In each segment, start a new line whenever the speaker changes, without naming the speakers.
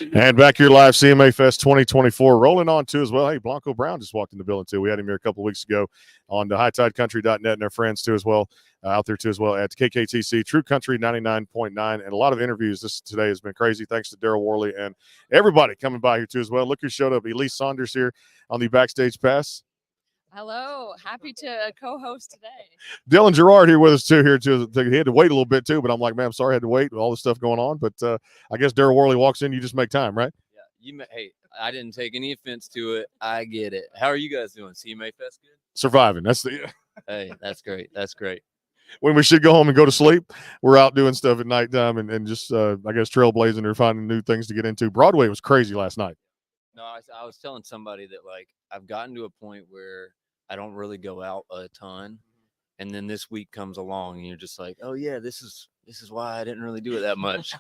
And back here live, CMA Fest 2024, rolling on too as well. Hey, Blanco Brown just walked in the building too. We had him here a couple of weeks ago on the HighTideCountry.net and our friends too as well, out there too as well at KKTC, True Country 99.9, and a lot of interviews. This today has been crazy. Thanks to Daryl Worley and everybody coming by here too as well. Look who showed up. Elise Saunders here on the Backstage Pass.
Hello, happy to co-host today.
Dylan Gerard here with us too. He had to wait a little bit too, but I'm like, man, I'm sorry I had to wait with all this stuff going on. But I guess Daryl Worley walks in, you just make time, right?
Yeah, hey, I didn't take any offense to it. I get it. How are you guys doing? CMA Fest good?
Surviving. That's the.
Hey, that's great. That's great.
When we should go home and go to sleep, we're out doing stuff at nighttime and just I guess trailblazing or finding new things to get into. Broadway was crazy last night.
No, I was telling somebody that like I've gotten to a point where I don't really go out a ton, and then this week comes along and you're just like, oh yeah, this is why I didn't really do it that much.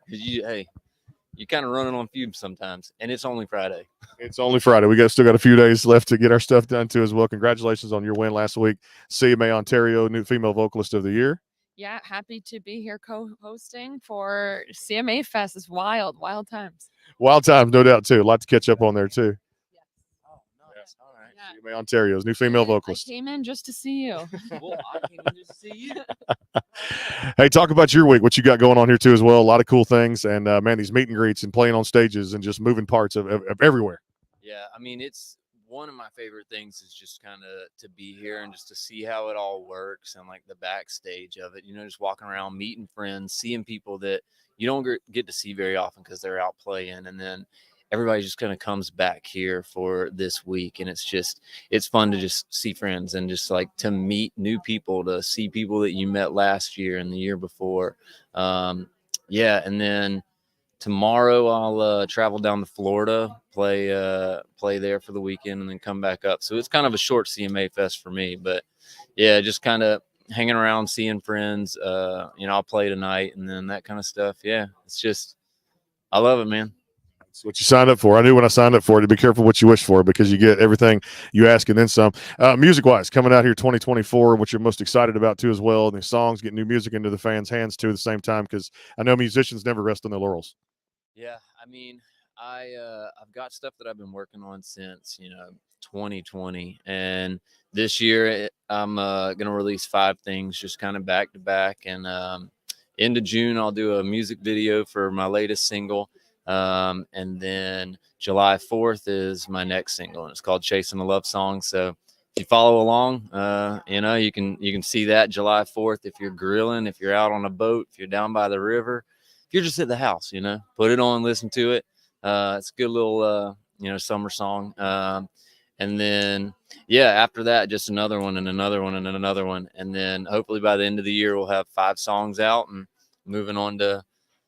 You're kind of running on fumes sometimes, and it's only Friday.
It's only Friday. We still got a few days left to get our stuff done too as well. Congratulations on your win last week, CMA Ontario New Female Vocalist of the Year.
Yeah, happy to be here co-hosting for CMA Fest. It's wild times.
Wild times, no doubt too. A lot to catch up on there too. CMA Ontario's new female vocalist.
I came in just to see you.
Well, I came in just to see you.
Hey, talk about your week, what you got going on here too as well. A lot of cool things, and man, these meet and greets and playing on stages and just moving parts of everywhere.
Yeah, I mean, it's one of my favorite things is just kind of to be here and just to see how it all works and like the backstage of it. You know, just walking around, meeting friends, seeing people that you don't get to see very often because they're out playing, and then everybody just kind of comes back here for this week, and it's fun to just see friends and just like to meet new people, to see people that you met last year and the year before. Yeah, and then tomorrow I'll travel down to Florida, play there for the weekend, and then come back up. So it's kind of a short CMA Fest for me, but yeah, just kind of hanging around, seeing friends. I'll play tonight and then that kind of stuff. Yeah, it's just I love it, man.
It's what you signed up for. I knew when I signed up for it to be careful what you wish for, because you get everything you ask and then some. Music-wise, coming out here 2024, what you're most excited about too as well, and the songs, get new music into the fans' hands too at the same time, because I know musicians never rest on their laurels.
Yeah, I mean, I've got stuff that I've been working on since 2020, and this year I'm gonna release 5 things just kind of back to back, and into June I'll do a music video for my latest single. And then July 4th is my next single, and it's called Chasing a Love Song. So if you follow along, you can see that July 4th. If you're grilling, if you're out on a boat, if you're down by the river, if you're just at the house, put it on, listen to it. It's a good little, summer song. And then, yeah, after that, just another one and another one and another one. And then hopefully by the end of the year, we'll have 5 songs out and moving on to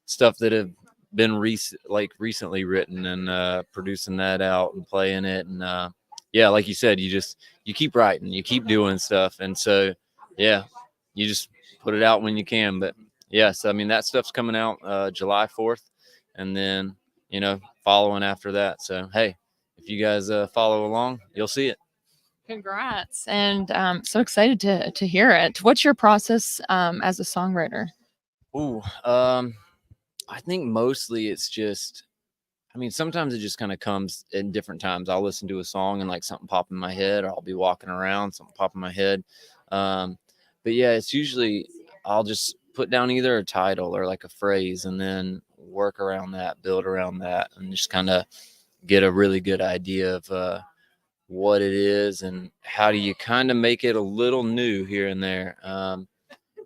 stuff that have been recently written, and producing that out and playing it. And yeah, like you said, you keep writing, you keep doing stuff. And so, yeah, you just put it out when you can. But yes, I mean, that stuff's coming out July 4th, and then, following after that. So, hey, if you guys follow along, you'll see it.
Congrats. And so excited to hear it. What's your process as a songwriter?
Ooh, I think mostly it's just, I mean, sometimes it just kind of comes in different times. I'll listen to a song and like something pop in my head, or I'll be walking around, something pop in my head. But yeah, it's usually I'll just put down either a title or like a phrase, and then work around that, build around that, and just kind of get a really good idea of what it is and how do you kind of make it a little new here and there.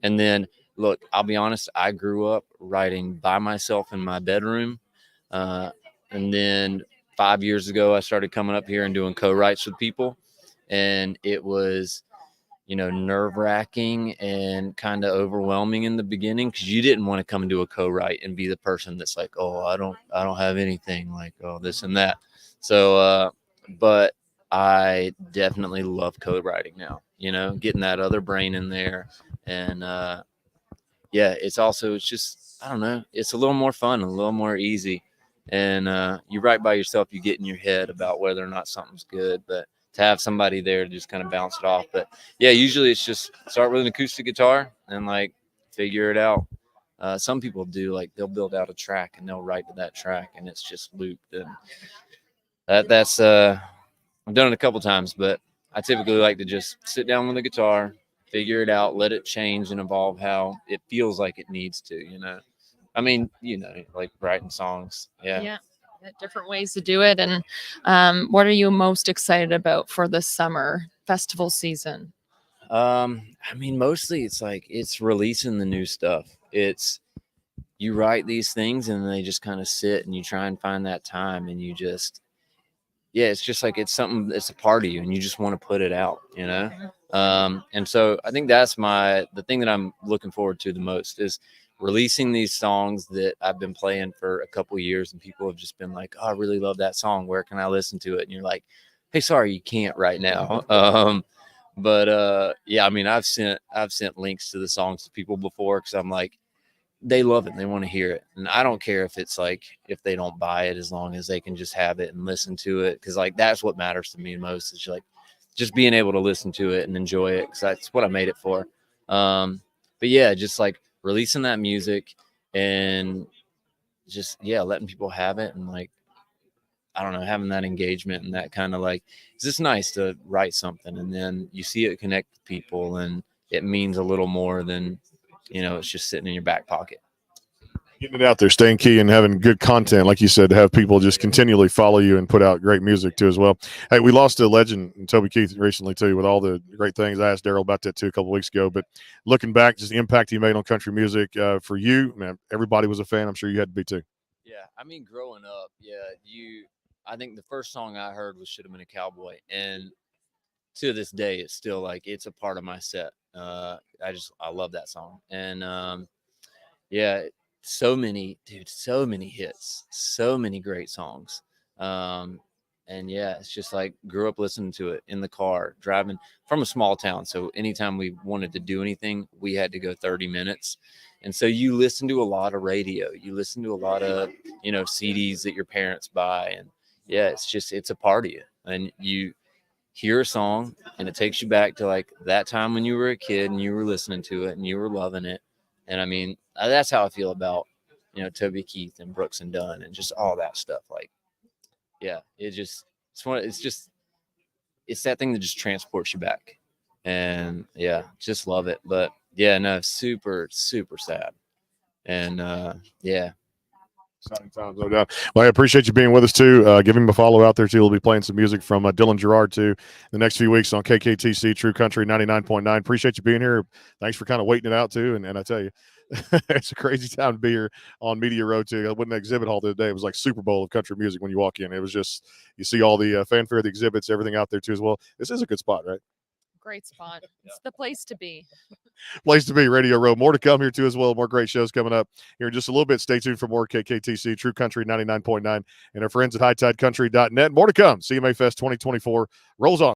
And then, look, I'll be honest, I grew up writing by myself in my bedroom. And then 5 years ago, I started coming up here and doing co-writes with people. And it was, nerve-wracking and kind of overwhelming in the beginning, because you didn't want to come and do a co-write and be the person that's like, oh, I don't have anything, like, oh, this and that. So, but I definitely love co-writing now, getting that other brain in there. And, yeah, it's just, I don't know, it's a little more fun, a little more easy. And you write by yourself, you get in your head about whether or not something's good, but to have somebody there to just kind of bounce it off. But yeah, usually it's just start with an acoustic guitar and like figure it out. Some people do, like they'll build out a track and they'll write to that track and it's just looped. And that's I've done it a couple times, but I typically like to just sit down with the guitar, figure it out, let it change and evolve how it feels like it needs to, you know. I mean, you know, like writing songs. Yeah.
Different ways to do it. And what are you most excited about for this summer festival season?
I mean, mostly it's like it's releasing the new stuff. It's you write these things and they just kind of sit and you try and find that time and you just it's just like it's something, it's a part of you and you just want to put it out, you know. And so I think that's the thing that I'm looking forward to the most is releasing these songs that I've been playing for a couple of years and people have just been like, oh, I really love that song, where can I listen to it? And you're like, hey, sorry, you can't right now. But yeah, I mean, I've sent links to the songs to people before because I'm like, they love it and they want to hear it. And I don't care if it's like, if they don't buy it, as long as they can just have it and listen to it. Cause like, that's what matters to me most, is like just being able to listen to it and enjoy it. Cause that's what I made it for. But yeah, just like releasing that music and just, letting people have it. And like, I don't know, having that engagement and that kind of like, it's just nice to write something and then you see it connect with people and it means a little more than, you know, it's just sitting in your back pocket.
Getting it out there, staying key, and having good content, like you said, to have people just continually follow you and put out great music too as well. Hey, we lost a legend in Toby Keith recently too, with all the great things. I asked Daryl about that too a couple of weeks ago. But looking back, just the impact he made on country music for you, man, everybody was a fan. I'm sure you had to be too.
Yeah, I mean, growing up, I think the first song I heard was "Should Have Been a Cowboy," and to this day, it's still like it's a part of my set. I love that song, and so many hits, so many great songs. And yeah, it's just like grew up listening to it in the car, driving from a small town. So anytime we wanted to do anything, we had to go 30 minutes. And so you listen to a lot of radio, you listen to a lot of, you know, CDs that your parents buy. And yeah, it's a part of you. And you hear a song and it takes you back to like that time when you were a kid and you were listening to it and you were loving it. And I mean, that's how I feel about, you know, Toby Keith and Brooks and Dunn and just all that stuff. Like, yeah, it's that thing that just transports you back. And yeah, just love it. But yeah, no, super, super sad. And yeah.
Exciting times, no doubt. Well, I appreciate you being with us too. Give him a follow out there too. We'll be playing some music from Dylan Gerard too the next few weeks on KKTC True Country 99.9. Appreciate you being here. Thanks for kind of waiting it out too. And I tell you, it's a crazy time to be here on Media Row too. I went in the exhibit hall the other day. It was like Super Bowl of country music when you walk in. It was just, you see all the fanfare, the exhibits, everything out there too as well. This is a good spot, right?
Great spot. It's the place to be.
Place to be, Radio Row. More to come here too as well. More great shows coming up here in just a little bit. Stay tuned for more KKTC True Country 99.9 and our friends at HighTideCountry.net. More to come. CMA Fest 2024 rolls on.